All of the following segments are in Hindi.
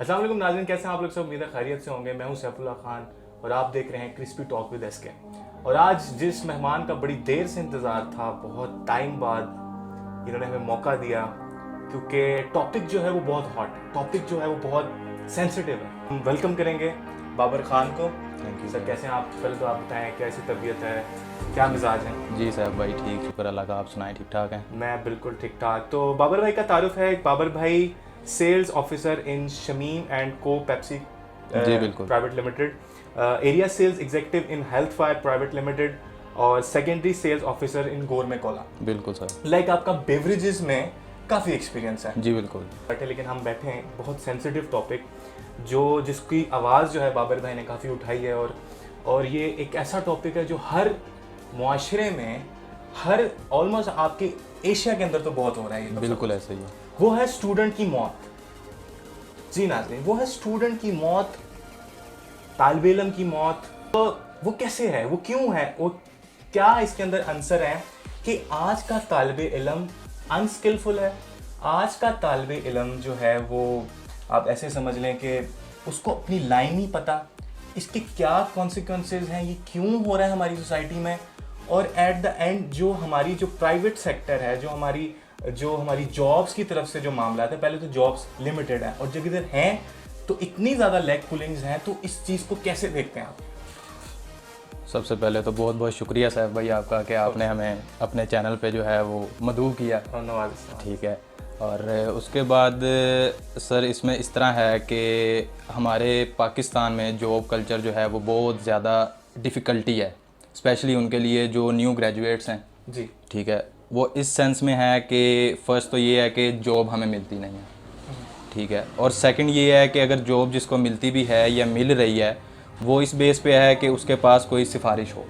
अस्सलाम वालेकुम नाज़रीन, कैसे हैं आप लोग सब? उम्मीद है खैरियत से होंगे। मैं हूं सैफुल्लाह खान और आप देख रहे हैं क्रिस्पी टॉक विद एसके। और आज जिस मेहमान का बड़ी देर से इंतज़ार था, बहुत टाइम बाद इन्होंने हमें मौका दिया, क्योंकि टॉपिक जो है वो बहुत हॉट है, टॉपिक जो है वो बहुत सेंसिटिव है। हम वेलकम करेंगे बाबर खान को। थैंक यू सर, कैसे हैं आप? पहले तो आप बताएं, कैसी तबीयत है, क्या मिजाज है? जी साहब भाई, ठीक, शुक्र अल्लाह का। आप सुनाएं, ठीक ठाक हैं? मैं बिल्कुल ठीक ठाक। तो बाबर भाई का तारुफ है। बाबर भाई sales officer in Shamim and co Pepsi जी बिल्कुल। Private limited, area sales executive in health fire private limited और secondary sales officer in gourmet cola. बिल्कुल सर। लाइक आपका बेवरेजेस में काफ़ी एक्सपीरियंस है। जी बिल्कुल। बट लेकिन हम बैठे हैं बहुत सेंसिटिव टॉपिक, जिसकी आवाज़ जो है बाबर भाई ने काफ़ी उठाई है। और ये एक ऐसा टॉपिक है जो हर मुआशरे में, हर ऑलमोस्ट आपके एशिया के अंदर तो बहुत हो रहा है। ये बिल्कुल ऐसे ही है। वो है स्टूडेंट की मौत। जी नाज़रीन, वो है स्टूडेंट की मौत, तालिब इल्म की मौत। तो वो कैसे है, वो क्यों है, वो क्या इसके अंदर आंसर है कि आज का तालिब इल्म अनस्किलफुल है। आज का तालिब इल्म जो है वो आप ऐसे समझ लें कि उसको अपनी लाइन नहीं पता, इसके क्या कॉन्सिक्वेंसेज हैं, ये क्यों हो रहा है हमारी सोसाइटी में। और एट द एंड जो हमारी जो प्राइवेट सेक्टर है, जो हमारी जॉब्स की तरफ से जो मामला है, पहले तो जॉब्स लिमिटेड है और जब इधर हैं तो इतनी ज़्यादा लेग पुलिंग्स हैं। तो इस चीज़ को कैसे देखते हैं आप? सबसे पहले तो बहुत बहुत शुक्रिया साहब भाई आपका कि आपने हमें अपने चैनल पे जो है वो मदऊ किया। नवाज। ठीक है। और उसके बाद सर इसमें इस तरह है कि हमारे पाकिस्तान में जॉब कल्चर जो है वो बहुत ज़्यादा डिफ़िकल्टी है, स्पेशली उनके लिए जो न्यू ग्रेजुएट्स हैं। जी। ठीक है। वो इस सेंस में है कि फ़र्स्ट तो ये है कि जॉब हमें मिलती नहीं है। ठीक है। और सेकंड ये है कि अगर जॉब जिसको मिलती भी है या मिल रही है, वो इस बेस पे है कि उसके पास कोई सिफारिश हो।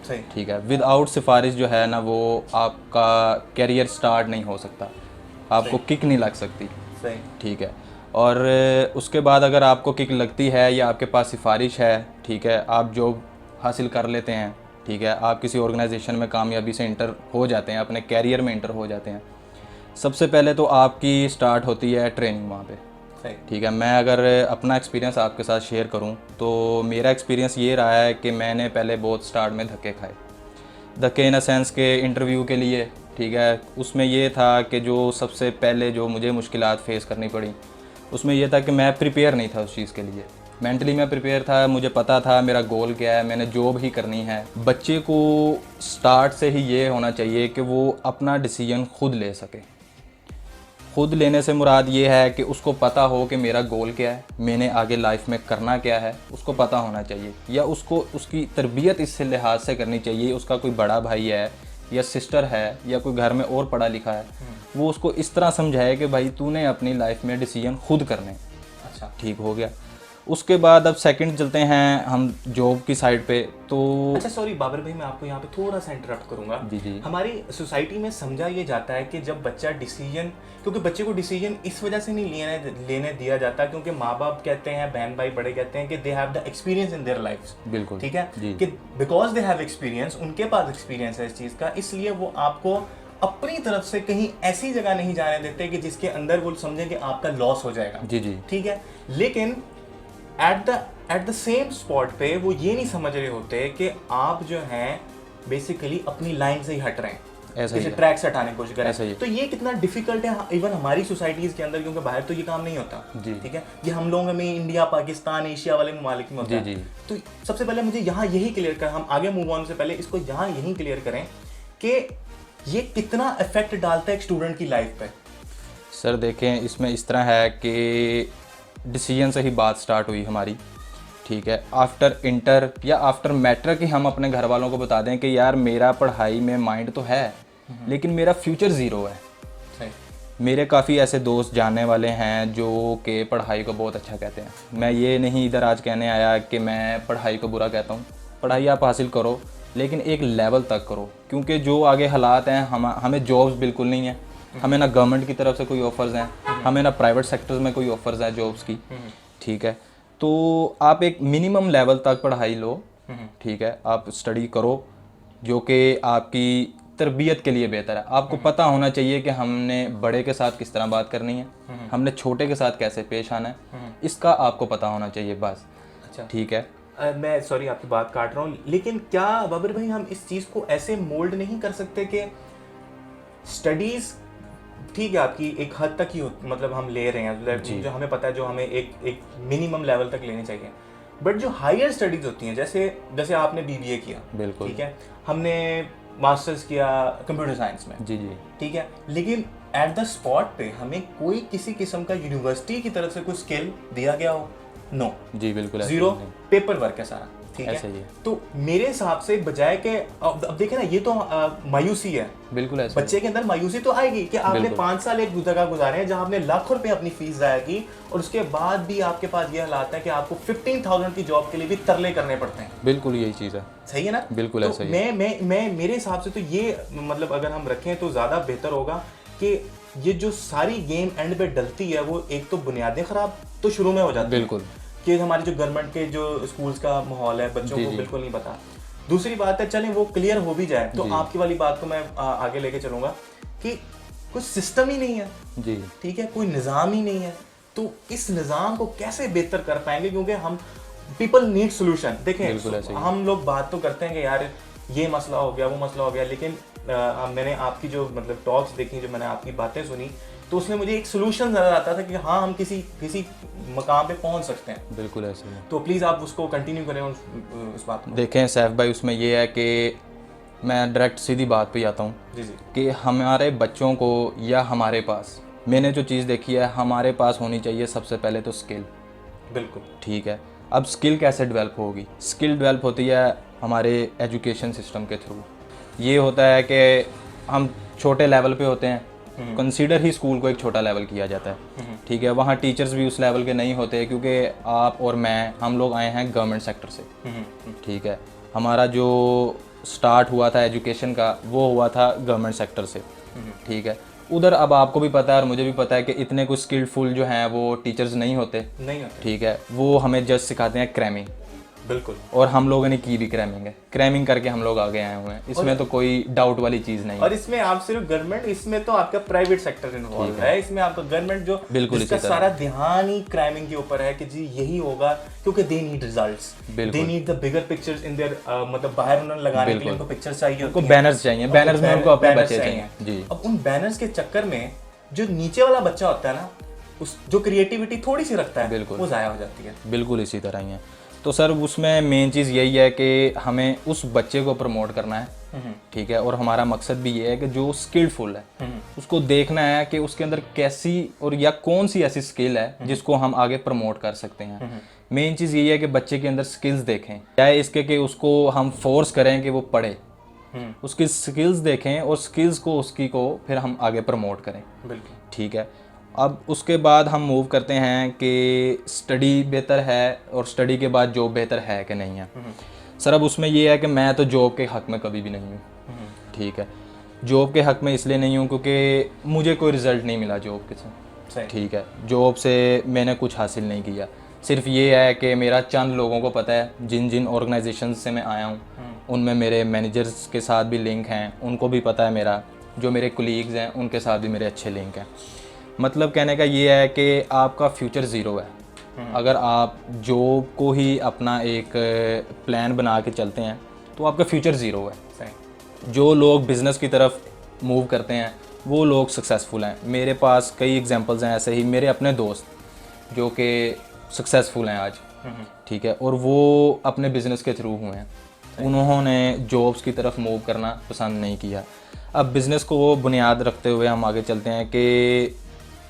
सही। ठीक है। विदाउट सिफारिश जो है ना, वो आपका कैरियर स्टार्ट नहीं हो सकता, आपको किक नहीं लग सकती। सही। ठीक है। और उसके बाद अगर आपको किक लगती है या आपके पास सिफारिश है, ठीक है, आप जॉब हासिल कर लेते हैं, ठीक है, आप किसी ऑर्गेनाइजेशन में कामयाबी से इंटर हो जाते हैं, अपने कैरियर में इंटर हो जाते हैं, सबसे पहले तो आपकी स्टार्ट होती है ट्रेनिंग वहाँ पे। सही। ठीक है। मैं अगर अपना एक्सपीरियंस आपके साथ शेयर करूं तो मेरा एक्सपीरियंस ये रहा है कि मैंने पहले बहुत स्टार्ट में धक्के खाए। धक्के इन अ सेंस के इंटरव्यू के लिए, ठीक है, उसमें ये था कि जो सबसे पहले जो मुझे मुश्किलात फेस करनी पड़ी, उसमें ये था कि मैं प्रिपेयर नहीं था उस चीज़ के लिए। मेंटली मैं प्रिपेयर था, मुझे पता था मेरा गोल क्या है, मैंने जॉब ही करनी है। बच्चे को स्टार्ट से ही ये होना चाहिए कि वो अपना डिसीजन खुद ले सके। खुद लेने से मुराद ये है कि उसको पता हो कि मेरा गोल क्या है, मैंने आगे लाइफ में करना क्या है, उसको पता होना चाहिए। या उसको उसकी तरबियत इस लिहाज से करनी चाहिए, उसका कोई बड़ा भाई है या सिस्टर है या कोई घर में और पढ़ा लिखा है, वो उसको इस तरह समझाए कि भाई तूने अपनी लाइफ में डिसीजन खुद करने। अच्छा। ठीक हो गया। उसके बाद अब सेकंड चलते हैं हम जॉब की साइड पे। तो अच्छा, सॉरी बाबर भाई, मैं आपको यहाँ पे थोड़ा सा इंटरप्ट करूंगा। जी जी। हमारी सोसाइटी में समझा ये जाता है कि जब बच्चा डिसीजन, क्योंकि बच्चे को डिसीजन इस वजह से नहीं लेने दिया जाता क्योंकि माँ बाप कहते हैं, बहन भाई बड़े कहते हैं कि they have the experience in their life. बिल्कुल। ठीक है जी। कि बिकॉज दे हैव एक्सपीरियंस, उनके पास एक्सपीरियंस है इस चीज़ का, इसलिए वो आपको अपनी तरफ से कहीं ऐसी जगह नहीं जाने देते कि जिसके अंदर वो समझें कि आपका लॉस हो जाएगा। जी जी। ठीक है। लेकिन एट द सेम स्पॉट पे वो ये नहीं समझ रहे होते कि आप जो हैं बेसिकली अपनी लाइन से ही हट रहे हैं, ऐसा ही किसी है। ट्रैक से हटाने की कोशिश कर रहे ऐसा ही हैं। है। तो ये कितना डिफिकल्ट है इवन हमारी सोसाइटीज़ के अंदर, क्योंकि बाहर तो ये काम नहीं होता। जी। ठीक है। ये हम लोगों में इंडिया, पाकिस्तान, एशिया वाले ममालिक में होता जी है। जी। तो सबसे पहले मुझे यहाँ यही क्लियर कर, हम आगे मूव ऑन से पहले इसको यहाँ यही क्लियर करें कि ये कितना इफेक्ट डालता है एक स्टूडेंट की लाइफ पे। सर देखें, इसमें इस तरह है कि डिसीजन से ही बात स्टार्ट हुई हमारी। ठीक है। आफ्टर इंटर या आफ्टर मैट्रिक ही हम अपने घर वालों को बता दें कि यार मेरा पढ़ाई में माइंड तो है लेकिन मेरा फ्यूचर ज़ीरो है। सही। मेरे काफ़ी ऐसे दोस्त जानने वाले हैं जो कि पढ़ाई को बहुत अच्छा कहते हैं। मैं ये नहीं इधर आज कहने आया कि मैं पढ़ाई को बुरा कहता हूँ। पढ़ाई आप हासिल करो लेकिन एक लेवल तक करो, क्योंकि जो आगे हालात हैं, हमें जॉब्स बिल्कुल नहीं है, हमें ना गवर्नमेंट की तरफ से कोई ऑफर्स हैं, हमें ना प्राइवेट सेक्टर्स में कोई ऑफर्स हैं जॉब्स की। ठीक है। तो आप एक मिनिमम लेवल तक पढ़ाई लो। ठीक है। आप स्टडी करो जो कि आपकी तरबियत के लिए बेहतर है। आपको पता होना चाहिए कि हमने बड़े के साथ किस तरह बात करनी है, हमने छोटे के साथ कैसे पेश आना है, इसका आपको पता होना चाहिए बस। अच्छा, ठीक है। मैं सॉरी आपकी बात काट रहा हूँ, लेकिन क्या बाबर भाई हम इस चीज़ को ऐसे मोल्ड नहीं कर सकते कि स्टडीज़ ठीक है आपकी एक हद तक ही मतलब हम ले रहे हैं, जो हमें पता है, जो हमें एक मिनिमम लेवल तक लेने चाहिए, बट जो हायर स्टडीज होती हैं, जैसे आपने बीबीए किया, बिल्कुल, ठीक है, हमने मास्टर्स किया कंप्यूटर साइंस में, जी जी, ठीक है, लेकिन एट द स्पॉट पे हमें कोई किसी किस्म का यूनिवर्सिटी की तरफ से कोई स्किल दिया गया हो? नो, जी बिल्कुल, जीरो, पेपर वर्क है सारा, ठीक ऐसे है। ही है। तो मेरे हिसाब से बजाय के अब देखें ना, ये तो मायूसी है, बिल्कुल ऐसे बच्चे के अंदर मायूसी तो आएगी कि आपने 5 साल एक जगह गुजारे हैं जहां आपने लाखों रुपए अपनी फीस जाया की, और उसके बाद भी आपके पास ये हालात है कि आपको 15,000 की जॉब के लिए भी तरले करने पड़ते हैं। बिल्कुल यही चीज़ है, सही है ना? बिल्कुल तो ऐसा ही है। मैं मेरे हिसाब से तो ये मतलब अगर हम रखें तो ज़्यादा बेहतर होगा कि ये जो सारी गेम एंड पे डलती है, वो एक तो बुनियादें ख़राब तो शुरू में हो जाती है, बिल्कुल, कि हमारे जो गवर्नमेंट के जो स्कूल्स का माहौल है, बच्चों को बिल्कुल नहीं पता। दूसरी बात है, चलें वो क्लियर हो भी जाए तो आपकी वाली बात को मैं आगे लेके चलूंगा कि कुछ सिस्टम ही नहीं है जी, ठीक है, कोई निज़ाम ही नहीं है, तो इस निज़ाम को कैसे बेहतर कर पाएंगे? क्योंकि हम पीपल नीड सोल्यूशन। देखें, हम लोग बात तो करते हैं कि यार ये मसला हो गया, वो मसला हो गया, लेकिन मैंने आपकी जो मतलब टॉक्स देखी, जो मैंने आपकी बातें सुनी, तो उसमें मुझे एक सोल्यूशन नजर आता था कि हाँ हम किसी मकाम पे पहुंच सकते हैं। बिल्कुल ऐसे ही। तो प्लीज़ आप उसको कंटिन्यू करें उस बात को। देखें सैफ भाई, उसमें ये है कि मैं डायरेक्ट सीधी बात पे आता हूँ जी जी, कि हमारे बच्चों को या हमारे पास, मैंने जो चीज़ देखी है, हमारे पास होनी चाहिए सबसे पहले तो स्किल। बिल्कुल, ठीक है। अब स्किल कैसे डेवलप होगी? स्किल डेवलप होती है हमारे एजुकेशन सिस्टम के थ्रू। ये होता है कि हम छोटे लेवल पे होते हैं, कंसीडर ही स्कूल को एक छोटा लेवल किया जाता है, ठीक है। वहाँ टीचर्स भी उस लेवल के नहीं होते, क्योंकि आप और मैं, हम लोग आए हैं गवर्नमेंट सेक्टर से, ठीक है। हमारा जो स्टार्ट हुआ था एजुकेशन का, वो हुआ था गवर्नमेंट सेक्टर से, ठीक है। उधर अब आपको भी पता है और मुझे भी पता है कि इतने कुछ स्किलफुल जो हैं वो टीचर्स नहीं होते, ठीक है। वो हमें जस्ट सिखाते हैं क्रैमिंग, बिल्कुल, और हम लोगों ने की भी क्रैमिंग है, क्रैमिंग करके हम लोग आगे आए हुए हैं, इसमें तो कोई डाउट वाली चीज़ नहीं। और इसमें आप सिर्फ गवर्नमेंट, इसमें तो आपका प्राइवेट सेक्टर इन्वॉल्व है, इसमें आपका गवर्नमेंट जो बिल्कुल जिसका सारा ध्यान ही क्रैमिंग के ऊपर है कि जी यही होगा, क्योंकि they need results, they need the bigger pictures in their, मतलब बाहर उन्होंने लगाने के लिए उनको पिक्चर्स चाहिए, उनको बैनर्स चाहिए, बैनर्स में उनको अपने बच्चे चाहिए जी। अब उन बैनर्स के चक्कर में जो नीचे वाला बच्चा होता है ना, उस जो क्रिएटिविटी थोड़ी सी रखता है, वो ज़ाया हो जाती है। बिल्कुल इसी तरह ही है। तो सर उसमें मेन चीज़ यही है कि हमें उस बच्चे को प्रमोट करना है, ठीक है। और हमारा मकसद भी ये है कि जो स्किलफुल है उसको देखना है कि उसके अंदर कैसी और या कौन सी ऐसी स्किल है जिसको हम आगे प्रमोट कर सकते हैं। मेन चीज़ यही है कि बच्चे के अंदर स्किल्स देखें, चाहे इसके कि उसको हम फोर्स करें कि वो पढ़े, उसकी स्किल्स देखें और स्किल्स को उसकी को फिर हम आगे प्रमोट करें, बिल्कुल, ठीक है। अब उसके बाद हम मूव करते हैं कि स्टडी बेहतर है और स्टडी के बाद जॉब बेहतर है कि नहीं है। सर अब उसमें ये है कि मैं तो जॉब के हक़ में कभी भी नहीं हूँ, ठीक है। जॉब के हक़ में इसलिए नहीं हूँ क्योंकि मुझे कोई रिज़ल्ट नहीं मिला जॉब के से, ठीक है। जॉब से मैंने कुछ हासिल नहीं किया, सिर्फ ये है कि मेरा चंद लोगों को पता है, जिन जिन ऑर्गेनाइजेशन से मैं आया हूँ उनमें मेरे मैनेजर्स के साथ भी लिंक हैं, उनको भी पता है मेरा, जो मेरे कोलीग्स हैं उनके साथ भी मेरे अच्छे लिंक हैं। मतलब कहने का ये है कि आपका फ्यूचर ज़ीरो है अगर आप जॉब को ही अपना एक प्लान बना के चलते हैं, तो आपका फ्यूचर ज़ीरो है। जो लोग बिज़नेस की तरफ मूव करते हैं वो लोग सक्सेसफुल हैं। मेरे पास कई एग्जांपल्स हैं ऐसे ही, मेरे अपने दोस्त जो कि सक्सेसफुल हैं आज, ठीक है, और वो अपने बिज़नेस के थ्रू हुए हैं, उन्होंने जॉब्स की तरफ मूव करना पसंद नहीं किया। अब बिज़नेस को वो बुनियाद रखते हुए हम आगे चलते हैं कि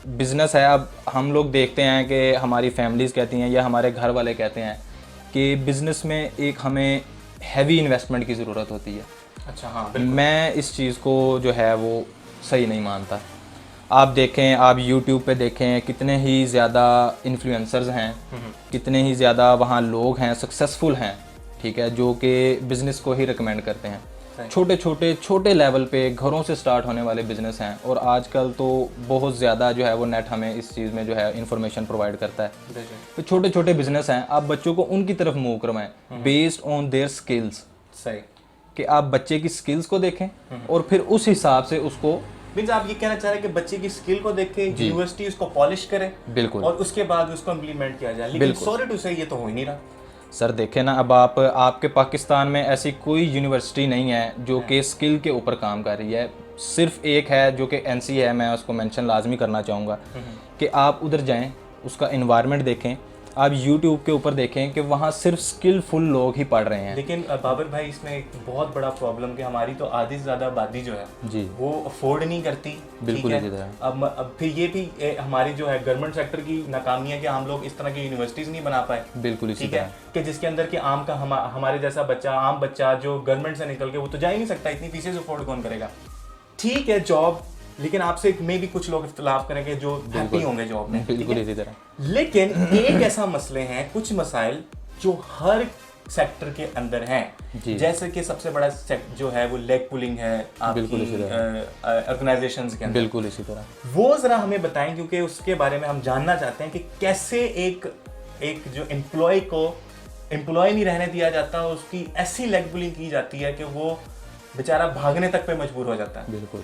बिज़नेस है। अब हम लोग देखते हैं कि हमारी फैमिलीज़ कहती हैं या हमारे घर वाले कहते हैं कि बिज़नेस में एक हमें हैवी इन्वेस्टमेंट की ज़रूरत होती है। अच्छा, हाँ, मैं इस चीज़ को जो है वो सही नहीं मानता। आप देखें, आप YouTube पे देखें, कितने ही ज़्यादा इन्फ्लुएंसर्स हैं, कितने ही ज़्यादा वहाँ लोग हैं सक्सेसफुल हैं, ठीक है, जो कि बिज़नेस को ही रिकमेंड करते हैं। छोटे लेवल पे घरों से स्टार्ट होने वाले बिज़नेस हैं, और आजकल तो बहुत ज़्यादा जो है वो नेट हमें इस चीज़ में जो है इंफॉर्मेशन प्रोवाइड करता है। तो छोटे बिज़नेस हैं, आप बच्चों को उनकी तरफ मूव करवाएं बेस्ड ऑन देयर स्किल्स। सही, कि आप बच्चे की स्किल्स को देखें और फिर उस हिसाब से उसको मीन्स आप ये कहना चाह रहे हैं कि बच्चे की स्किल को देख के यूनिवर्सिटी उसको पॉलिश करे बिल्कुल और उसके बाद उसको इम्प्लीमेंट किया जाए, लेकिन सॉरी टू से ये तो हो ही नहीं रहा। सर देखें ना, अब आपके पाकिस्तान में ऐसी कोई यूनिवर्सिटी नहीं है जो कि स्किल के ऊपर काम कर रही है। सिर्फ एक है जो कि एनसी है, मैं उसको मेंशन लाजमी करना चाहूँगा कि आप उधर जाएं, उसका इन्वायरमेंट देखें, आप यूट्यूब के ऊपर देखें कि वहाँ सिर्फ स्किलफुल लोग ही पढ़ रहे हैं। लेकिन बाबर भाई इसमें एक बहुत बड़ा प्रॉब्लम कि हमारी तो आधी से ज़्यादा आबादी जो है जी वो अफोर्ड नहीं करती। बिल्कुल ठीक इसी है? तरह। अब फिर ये भी हमारी जो है गवर्नमेंट सेक्टर की नाकामी है कि हम लोग इस तरह की यूनिवर्सिटीज़ नहीं बना पाए। बिल्कुल इसी ठीक है, कि जिसके अंदर कि आम का हमारे जैसा बच्चा, आम बच्चा जो गवर्नमेंट से निकल के वो तो जा ही नहीं सकता, इतनी फीसें अफोर्ड कौन करेगा। ठीक है जॉब, लेकिन आपसे में भी कुछ लोग इख्तिलाफ करेंगे जो हैप्पी होंगे जॉब में। बिल्कुल इसी तरह। लेकिन एक ऐसा मसले हैं, कुछ मसाइल जो हर सेक्टर के अंदर हैं, जैसे कि सबसे बड़ा जो है वो लेग पुलिंग है आपकी ऑर्गेनाइजेशंस के अंदर। बिल्कुल इसी तरह। वो जरा हमें बताएं, क्योंकि उसके बारे में हम जानना चाहते हैं कि कैसे एक जो एम्प्लॉय को एम्प्लॉय नहीं रहने दिया जाता, उसकी ऐसी लेग पुलिंग की जाती है कि वो बेचारा भागने तक पे मजबूर हो जाता है। बिल्कुल